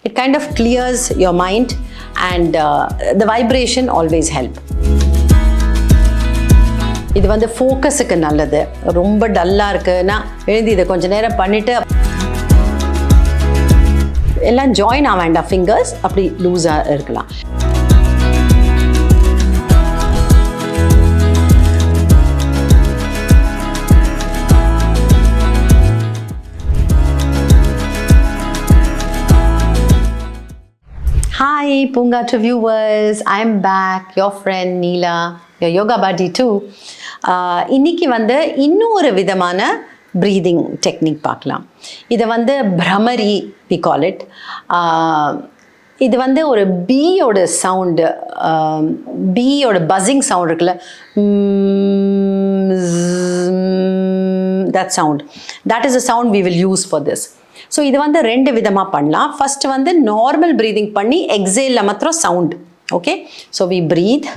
It kind of clears your mind and the vibration always help. இது வந்து ஃபோக்கஸுக்கு நல்லது. ரொம்ப டல்லாக இருக்குன்னா எழுதி இதை கொஞ்சம் நேரம் பண்ணிவிட்டு எல்லாம் ஜாயின் ஆக வேண்டாம், ஃபிங்கர்ஸ் அப்படி லூஸாக இருக்கலாம். Hi Poongaatru viewers, I am back, your friend Neela, your yoga buddy too. இன்னைக்கு வந்து இன்னொரு விதமான breathing technique பார்க்கலாம். இதை வந்து bhramari we call it. இது வந்து ஒரு பீயோட சவுண்டு, பீயோட buzzing sound இருக்குல்ல, that sound. That is the sound we will use for this. So இது வந்து ரெண்டு விதமாக பண்ணலாம். ஃபஸ்ட்டு வந்து நார்மல் ப்ரீதிங் பண்ணி எக்ஸேலில் மாத்திரம் sound. Okay, so we breathe.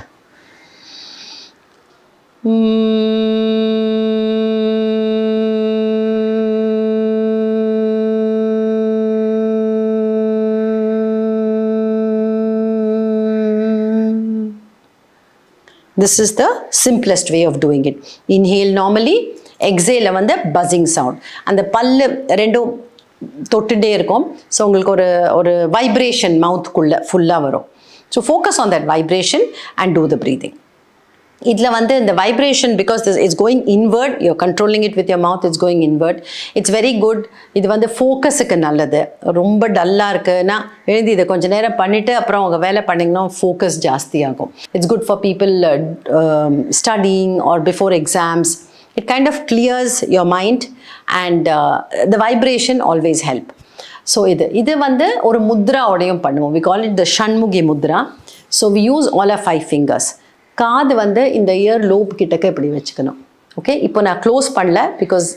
This is the simplest way of doing it. Inhale normally, exhale வந்து buzzing sound. அந்த பல்லு ரெண்டும் தொட்டுட்டே இருக்கும். ஸோ உங்களுக்கு ஒரு வைப்ரேஷன் மவுத்துக்குள்ளே ஃபுல்லாக வரும். So focus on that vibration and do the breathing. இதில் வந்து இந்த vibration because it's going inward, your controlling it with your mouth, it's going inward. It's very good. இது வந்து ஃபோக்கஸுக்கு நல்லது. ரொம்ப டல்லாக இருக்குன்னா எழுதி இதை கொஞ்சம் நேரம் பண்ணிவிட்டு அப்புறம் உங்கள் வேலை பண்ணிங்கன்னா ஃபோக்கஸ் ஜாஸ்தியாகும். It's good for people studying or before exams. It kind of clears your mind and the vibration always help. So இது வந்து ஒரு முத்ராவோடையும் பண்ணுவோம். We call it the Shanmugi mudra. So we use all our 5 fingers. காது வந்து இந்த year lobe கிட்டக்க இப்படி வச்சுக்கணும். ஓகே, இப்போ நான் க்ளோஸ் பண்ணல பிகாஸ்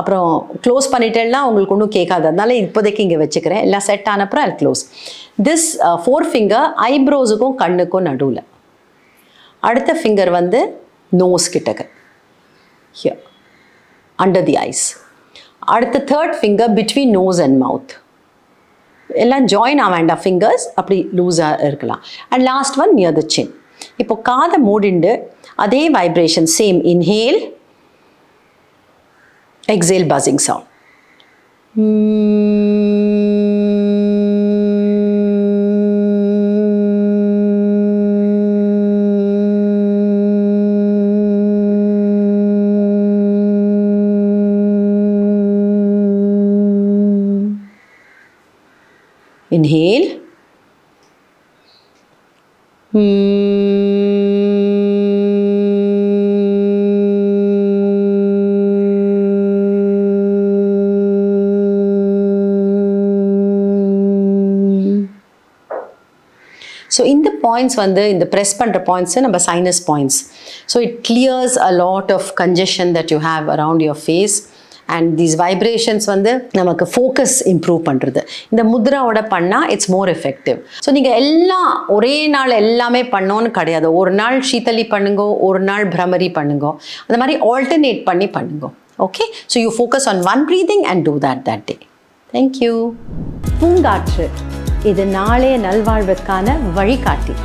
அப்புறம் க்ளோஸ் பண்ணிட்டேன்னா உங்களுக்கு ஒன்றும் கேட்காது, அதனால இப்போதைக்கு இங்கே வச்சுக்கிறேன். எல்லாம் செட் ஆனப்புறம் I'll close. This 4 finger ஐப்ரோஸுக்கும் கண்ணுக்கும் நடுவில். அடுத்த ஃபிங்கர் வந்து நோஸ் கிட்டக்க, here under the eyes. அடுத்த third finger between nose and mouth. எல்லாம் ஜாயின் ஆக வேண்டாம், ஃபிங்கர்ஸ் அப்படி லூஸாக இருக்கலாம். And last one near the chin. இப்போ காதை மூடிண்டு அதே vibration same. Inhale, exhale, buzzing sound. Inhale. So in the points வந்து இந்த press பண்ற points நம்ம sinus points. So it clears a lot of congestion that you have around your face. And these vibrations வந்து நமக்கு focus improve பண்ணுறது. இந்த முத்ராவோட பண்ணால் it's more effective. So நீங்கள் எல்லாம் ஒரே நாள் எல்லாமே பண்ணோன்னு கிடையாது. ஒரு நாள் சீத்தலி பண்ணுங்கோ, ஒரு நாள் பிரமரி பண்ணுங்கோ, அந்த மாதிரி ஆல்டர்னேட் பண்ணி பண்ணுங்கோ. Okay, so you focus on one breathing and do that day. Thank you. பூங்காற்று இது நாளைய நல்வாழ்வுக்கான வழிகாட்டி.